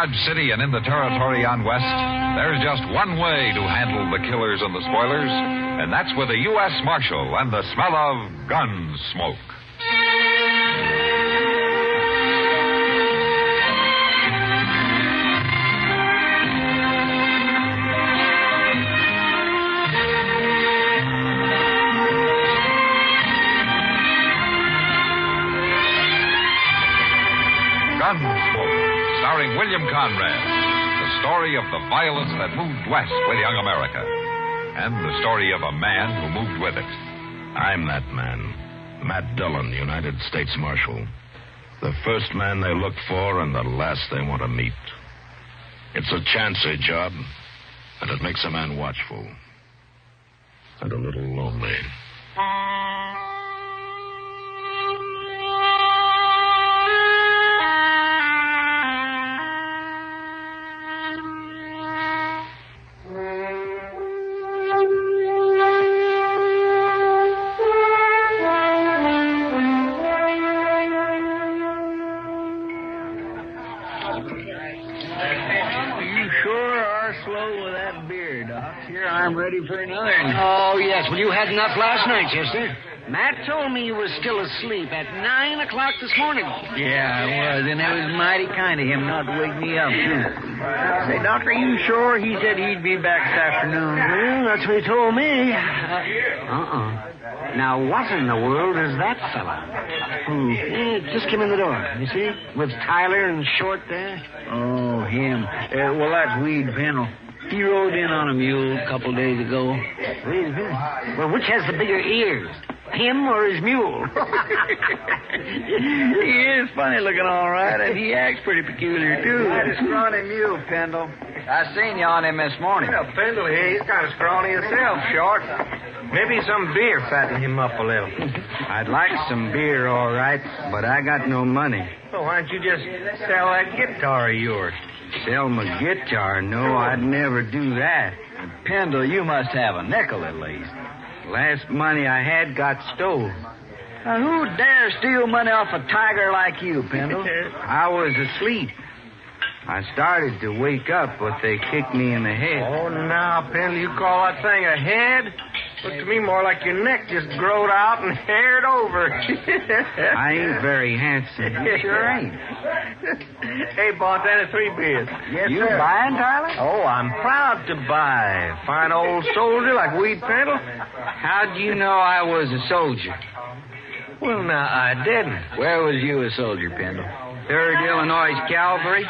Dodge City and in the territory on West, there's just one way to handle the killers and the spoilers, and that's with a U.S. Marshal and the smell of Gunsmoke. Gunsmoke, starring William Conrad, the story of the violence that moved west with young America, and the story of a man who moved with it. I'm that man, Matt Dillon, United States Marshal. The first man they look for and the last they want to meet. It's a chancy job, and it makes a man watchful and a little lonely. I'm ready for another. Oh, yes. Well, you had enough last night, Chester. Matt told me you was still asleep at 9 o'clock this morning. Yeah, I was, and it was mighty kind of him not to wake me up, too. Say, Doctor, you sure? He said he'd be back this afternoon. Well, that's what he told me. Now, what in the world is that fella? Who? Just came in the door, you see? With Tyler and Short there. Oh, him. Well, that's Weed Pendle. He rode in on a mule a couple days ago. Well, which has the bigger ears? Him or his mule? He is funny looking all right, and he acts pretty peculiar, too. That is scrawny mule, Pendle. I seen you on him this morning. Well, Pendle here, he's kind of scrawny himself, Short. Maybe some beer fattened him up a little. I'd like some beer, all right, but I got no money. Well, why don't you just sell that guitar of yours? Sell my guitar? No, I'd never do that. Pendle, you must have a nickel at least. Last money I had got stole. Now, who dare steal money off a tiger like you, Pendle? I was asleep. I started to wake up, but they kicked me in the head. Oh, now, Pendle, you call that thing a head? Looked to me more like your neck just growed out and haired over. I ain't very handsome. You sure ain't. Hey, bartender, 3 beers. Yes, you sir. Buying, Tyler? Oh, I'm proud to buy. Fine old soldier like Weed Pendle. How'd you know I was a soldier? Well, now, I didn't. Where was you a soldier, Pendle? 3rd Illinois Cavalry.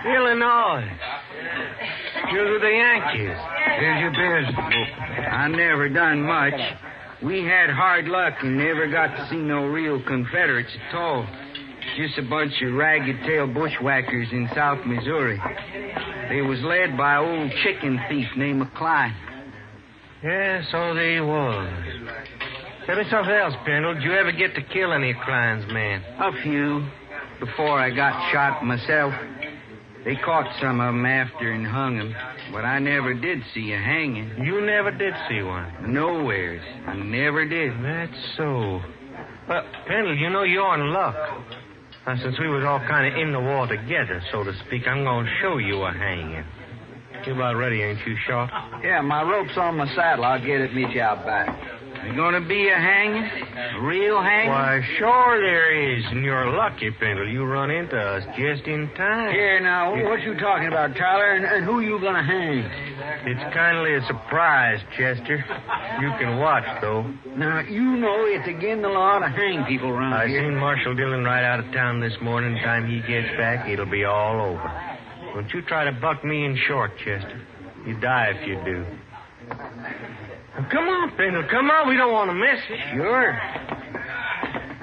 Illinois. You're with the Yankees. Here's your beers. I never done much. We had hard luck and never got to see no real Confederates at all. Just a bunch of ragged-tailed bushwhackers in South Missouri. They was led by an old chicken thief named McCline. Yeah, so they was. Tell me something else, Pendle. Did you ever get to kill any of Klein's men? A few. Before I got shot myself. They caught some of them after and hung them. But I never did see a hanging. You never did see one? Nowheres. I never did. That's so. Well, Pendle, you know you're in luck. Now, since we was all kind of in the war together, so to speak, I'm going to show you a hanging. You're about ready, ain't you, Short? Yeah, my rope's on my saddle. I'll get it, meet you out back. There's going to be a hanging? A real hanging? Why, sure there is. And you're lucky, Pendle. You run into us just in time. Here, now, what you talking about, Tyler? And who you going to hang? It's kindly a surprise, Chester. You can watch, though. Now, you know it's against the law to hang people around here. I seen Marshal Dillon right out of town this morning. Time he gets back, it'll be all over. Don't you try to buck me in Short, Chester. You die if you do. Now, come on, Pendle. Come on. We don't want to miss it. Sure.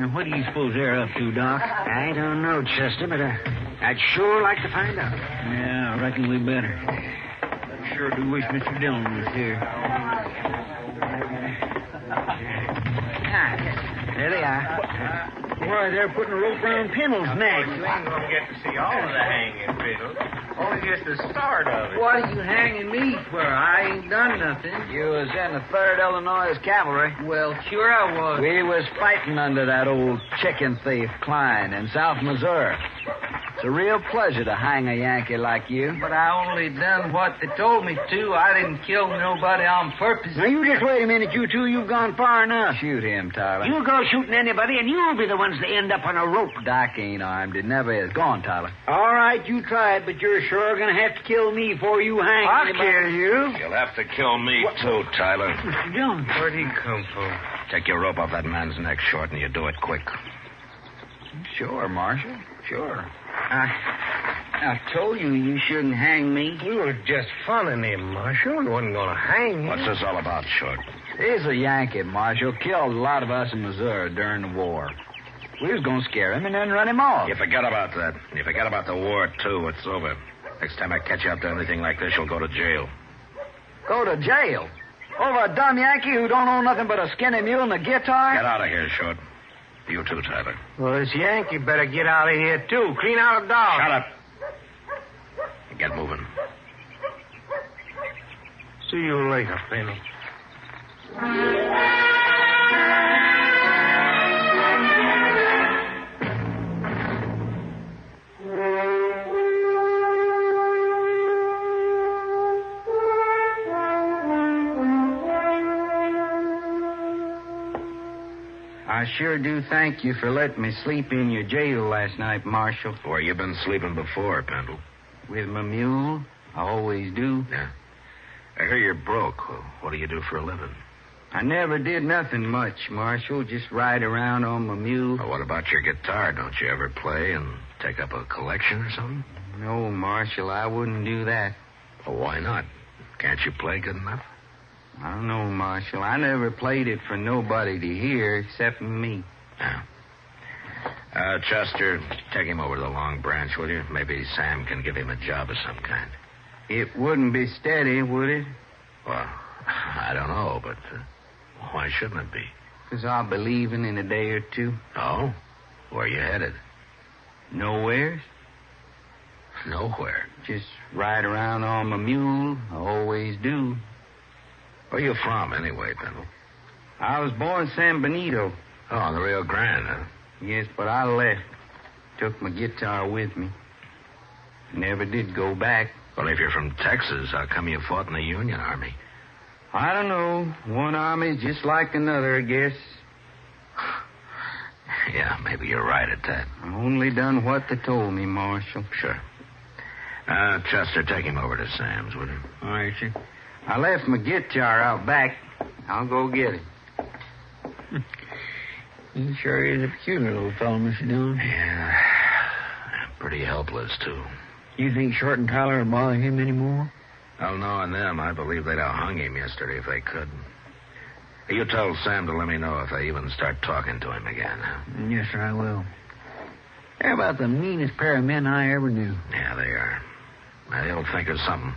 Now, what do you suppose they're up to, Doc? I don't know, Chester, but I'd sure like to find out. Yeah, I reckon we better. I sure do wish Mr. Dillon was here. There they are. Why, they're putting a rope around Pendle's neck. You ain't going to get to see all of the hanging, Pendle. Only just the start of it. What are you hanging me for? I ain't done nothing. You was in the 3rd Illinois Cavalry. Well, sure I was. We was fighting under that old chicken thief, Klein, in South Missouri. It's a real pleasure to hang a Yankee like you. But I only done what they told me to. I didn't kill nobody on purpose. Now, you just wait a minute, you two. You've gone far enough. Shoot him, Tyler. You go shooting anybody, and you'll be the ones that end up on a rope. Doc ain't armed. It never is. Go on, Tyler. All right, you try it, but you're sure going to have to kill me before you hang I'll anybody. kill you. You'll have to kill me, too, Tyler. Mr. Dillon. Where'd he come from? Take your rope off that man's neck short, and you do it quick. Sure, Marshal. Sure. I told you you shouldn't hang me. We were just funning him, Marshal. We wasn't going to hang him. What's this all about, Short? He's a Yankee, Marshal. Killed a lot of us in Missouri during the war. We was going to scare him and then run him off. You forget about that. You forget about the war, too. It's over. Next time I catch you up to anything like this, you'll go to jail. Go to jail? Over a dumb Yankee who don't own nothing but a skinny mule and a guitar? Get out of here, Short. You too, Tyler. Well, this Yankee better get out of here, too. Clean out a dog. Shut up. Get moving. See you later, Penny. I sure do thank you for letting me sleep in your jail last night, Marshal. Where you been sleeping before, Pendle? With my mule. I always do. Yeah. I hear you're broke. What do you do for a living? I never did nothing much, Marshal. Just ride around on my mule. Well, what about your guitar? Don't you ever play and take up a collection or something? No, Marshal, I wouldn't do that. Well, why not? Can't you play good enough? I don't know, Marshal. I never played it for nobody to hear except me. Yeah. Chester, take him over to the Long Branch, will you? Maybe Sam can give him a job of some kind. It wouldn't be steady, would it? Well, I don't know, but why shouldn't it be? 'Cause I'll be leaving in a day or two. Oh? Where you headed? Nowhere. Nowhere. Just ride around on my mule. I always do. Where you from, anyway, Pendle? I was born San Benito. Oh, on the Rio Grande, huh? Yes, but I left. Took my guitar with me. Never did go back. Well, if you're from Texas, how come you fought in the Union Army? I don't know. One army just like another, I guess. Yeah, maybe you're right at that. I only done what they told me, Marshal. Sure. Chester, take him over to Sam's, will you? All right, sir. I left my guitar out back. I'll go get it. He sure is a peculiar little fellow, Mr. Dillon. Yeah. Pretty helpless, too. You think Short and Tyler will bother him anymore? Well, knowing them, I believe they'd have hung him yesterday if they could. You tell Sam to let me know if they even start talking to him again. Huh? Yes, sir, I will. They're about the meanest pair of men I ever knew. Yeah, they are. Now, they'll think of something.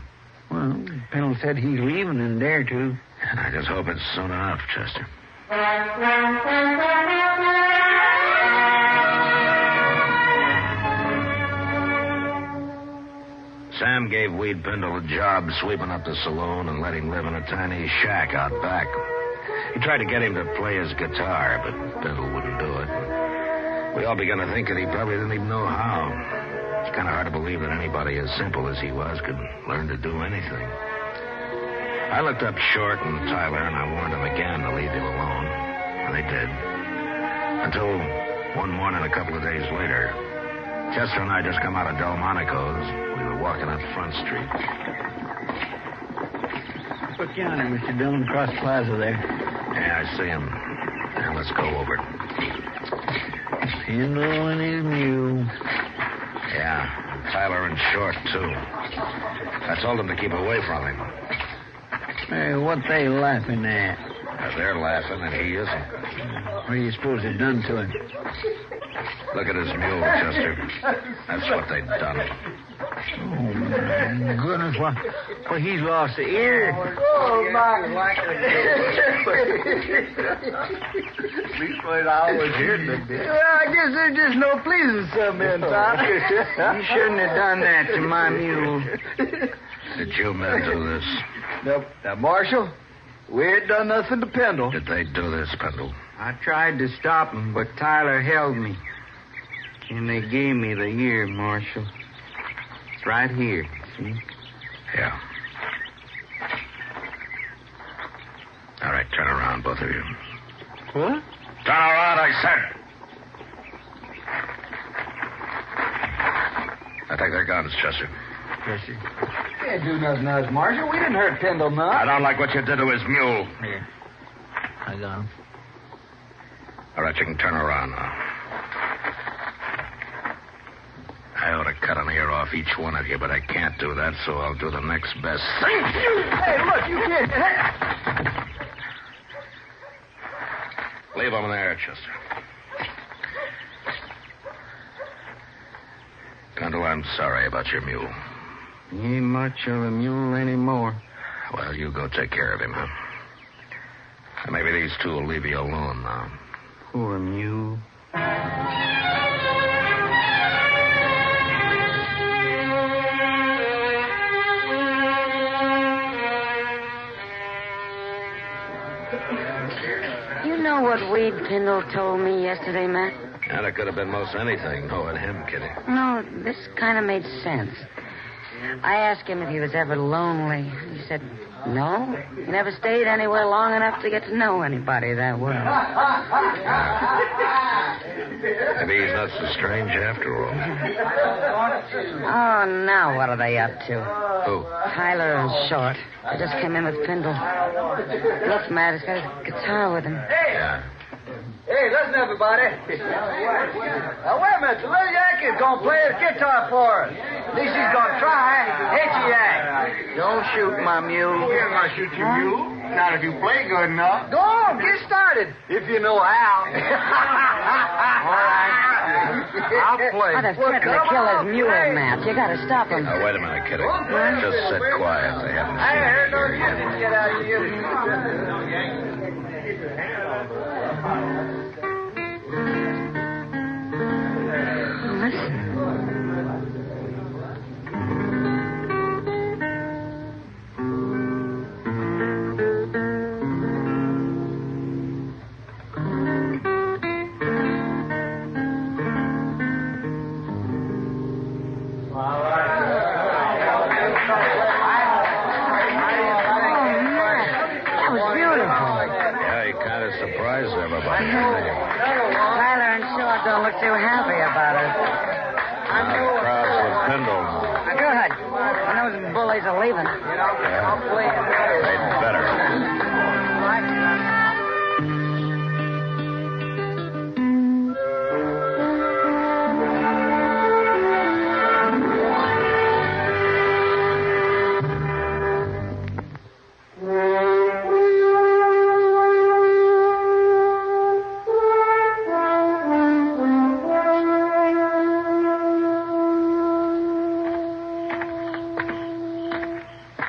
Well, Pendle said he's leaving in a day or two. I just hope it's soon enough, Chester. Sam gave Weed Pendle a job sweeping up the saloon and let him live in a tiny shack out back. He tried to get him to play his guitar, but Pendle wouldn't do it. We all began to think that he probably didn't even know how. It's kind of hard to believe that anybody as simple as he was could learn to do anything. I looked up Short and Tyler, and I warned them again to leave him alone. And they did. Until one morning, a couple of days later, Chester and I just come out of Delmonico's. We were walking up Front Street. Look yonder, Mr. Dillon, across the plaza there. Yeah, I see him. Now, let's go over. Pendle and his mule. Yeah, and Tyler and Short, too. I told them to keep away from him. Hey, what they laughing at? They're laughing, and he isn't. What do you suppose they've done to him? Look at his mule, Chester. That's what they've done. Oh, my goodness. Well, he's lost the ear. Oh, my. I was hearing them. Well, I guess there's just no pleasing some men, Tom. You shouldn't have done that to my mule. Did you men do this? Nope. Now, Marshal, we ain't done nothing to Pendle. Did they do this, Pendle? I tried to stop him, but Tyler held me. And they gave me the ear, Marshal. It's right here, see? Yeah. All right, turn around, both of you. What? Turn around, I said. Now take their guns, Chester. Yes, sir. Can't do nothing to us, Marshal. We didn't hurt Pendle none. I don't like what you did to his mule. Here. I got him. All right, you can turn around now. I ought to cut an ear off each one of you, but I can't do that, so I'll do the next best thing. Hey, look, you can't. Leave them there, Chester. Pendle, I'm sorry about your mule. He ain't much of a mule anymore. Well, you go take care of him, huh? And maybe these two will leave you alone now. Poor mule. You know what Weed Pendle told me yesterday, Matt? And it could have been most anything, knowing him, Kitty. No, this kind of made sense. I asked him if he was ever lonely. He said, no. He never stayed anywhere long enough to get to know anybody that well. Maybe he's not so strange after all. Oh, now what are they up to? Who? Tyler and Short. They just came in with Pendle. Look, Matt, he's got his guitar with him. Yeah. Hey, listen, everybody. Now, wait a minute. The little Yankee's going to play his guitar for us. At least he's going to try. Ain't you, Yank? Don't shoot my mule. We're not shoot your mule. Not if you play good enough. Go on, get started. If you know how. All right. I'll play. Oh, they're threatening to kill his mule, Matt. You got to stop him. Now, wait a minute, Kitty. Just sit quiet. They haven't I seen heard you no here yet. Yankees get out of here. Listen. Yeah, he kind of surprised everybody. Tyler and Short don't look too happy about it. The crowd's with Pendle. Good. And those bullies are leaving. They'd better.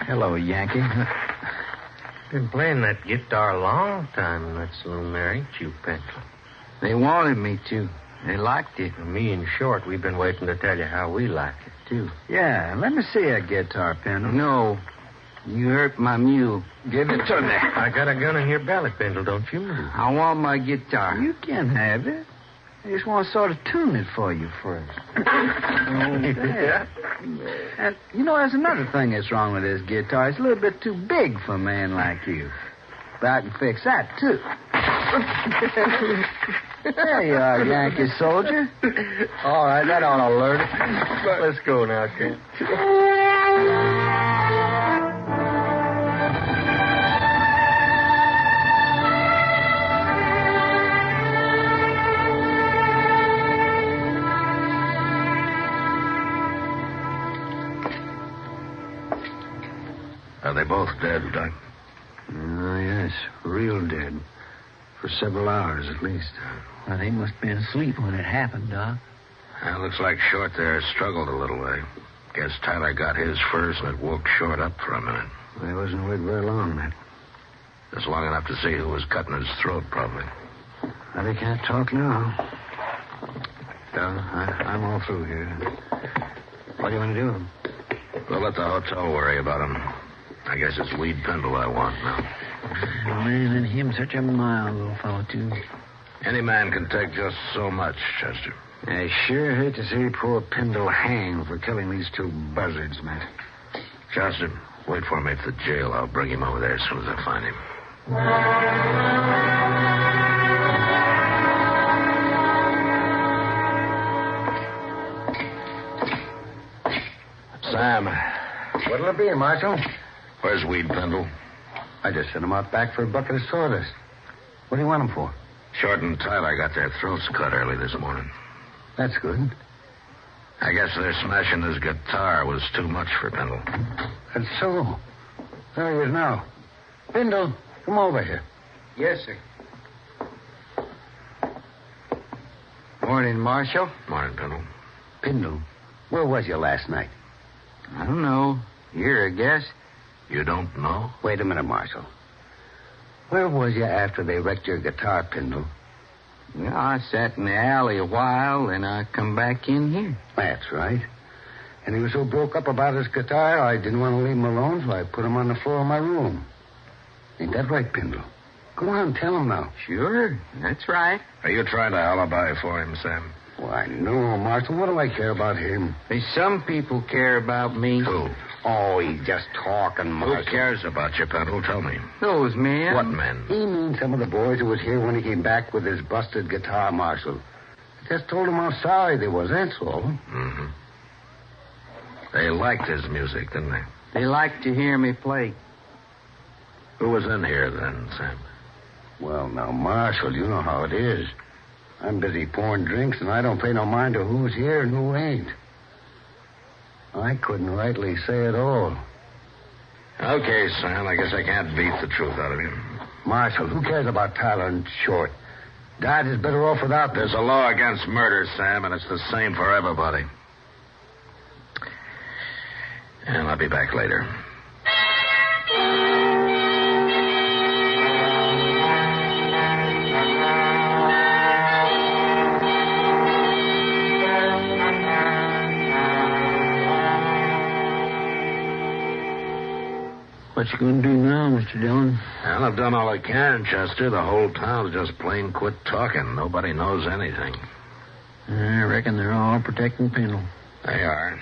Hello, Yankee. Been playing that guitar a long time in that saloon there, ain't you, Pendle? They wanted me to. They liked it. Me and Short, we've been waiting to tell you how we like it, too. Yeah, let me see that guitar, Pendle. No. You hurt my mule. Give it to me. I got a gun in your belly, Pendle. Don't you move. I want my guitar. You can have it. I just want to sort of tune it for you first. Yeah. And, you know, there's another thing that's wrong with this guitar. It's a little bit too big for a man like you. But I can fix that, too. There you are, Yankee soldier. All right, that ought to alert it. Let's go now, kid. Are they both dead, Doc? Oh, yes, real dead. For several hours, at least. Well, they must have been asleep when it happened, Doc. Well, looks like Short there struggled a little way. Guess Tyler got his first, and it woke Short up for a minute. They wasn't with very long, that. Just long enough to see who was cutting his throat, probably. Well, they can't talk now. I'm all through here. What do you want to do? We'll let the hotel worry about him. I guess it's Weed Pendle I want now. Man, and him such a mild little fellow, too. Any man can take just so much, Chester. I sure hate to see poor Pendle hang for killing these two buzzards, Matt. Chester, wait for me at the jail. I'll bring him over there as soon as I find him. Sam. What'll it be, Marshal? Where's Weed Pendle? I just sent him out back for a bucket of sawdust. What do you want him for? Short and Tyler got their throats cut early this morning. That's good. I guess their smashing his guitar was too much for Pendle. That's so. There he is now. Pendle, come over here. Yes, sir. Morning, Marshal. Morning, Pendle. Pendle, where was you last night? I don't know. Here, I guess. You don't know? Wait a minute, Marshal. Where was you after they wrecked your guitar, Pendle? Well, I sat in the alley a while, then I come back in here. That's right. And he was so broke up about his guitar, I didn't want to leave him alone, so I put him on the floor of my room. Ain't that right, Pendle? Go on, tell him now. Sure, that's right. Are you trying to alibi for him, Sam? Why, no, Marshal. What do I care about him? There's some people care about me. Who? Oh, he's just talking, Marshal. Who cares about you, Pendle? Tell me. Those men. What men? He means some of the boys who was here when he came back with his busted guitar, Marshal. I just told him how sorry they was, that's all. Mm-hmm. They liked his music, didn't they? They like to hear me play. Who was in here then, Sam? Well, now, Marshal, you know how it is. I'm busy pouring drinks, and I don't pay no mind to who's here and who ain't. I couldn't rightly say it all. Okay, Sam, I guess I can't beat the truth out of you. Marshal, who cares about Tyler and Short? Dad is better off without There's a law against murder, Sam, and it's the same for everybody. And I'll be back later. What you going to do now, Mr. Dillon? Well, I've done all I can, Chester. The whole town's just plain quit talking. Nobody knows anything. I reckon they're all protecting Pendle. They are.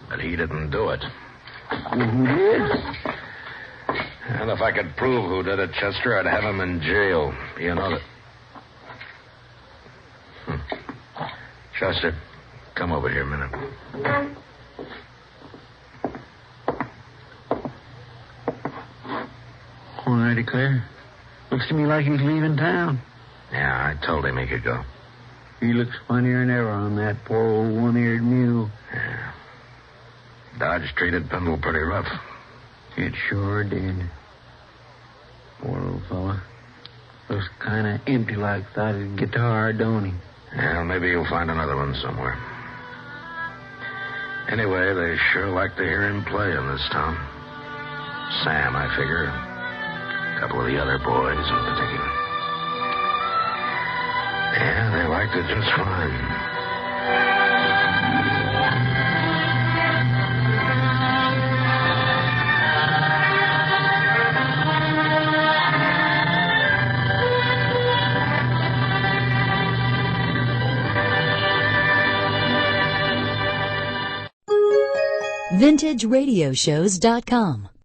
But he didn't do it. Who did? And if I could prove who did it, Chester, I'd have him in jail. You know that. Chester, come over here a minute. Well, I declare. Looks to me like he's leaving town. Yeah, I told him he could go. He looks funnier than ever on that poor old one-eared mule. Yeah. Dodge treated Pendle pretty rough. It sure did. Poor old fella. Looks kind of empty like without his guitar, don't he? Yeah, maybe you'll find another one somewhere. Anyway, they sure like to hear him play in this town. Sam, I figure. A couple of the other boys in particular. Yeah, they liked it just fine. VintageRadioshows.com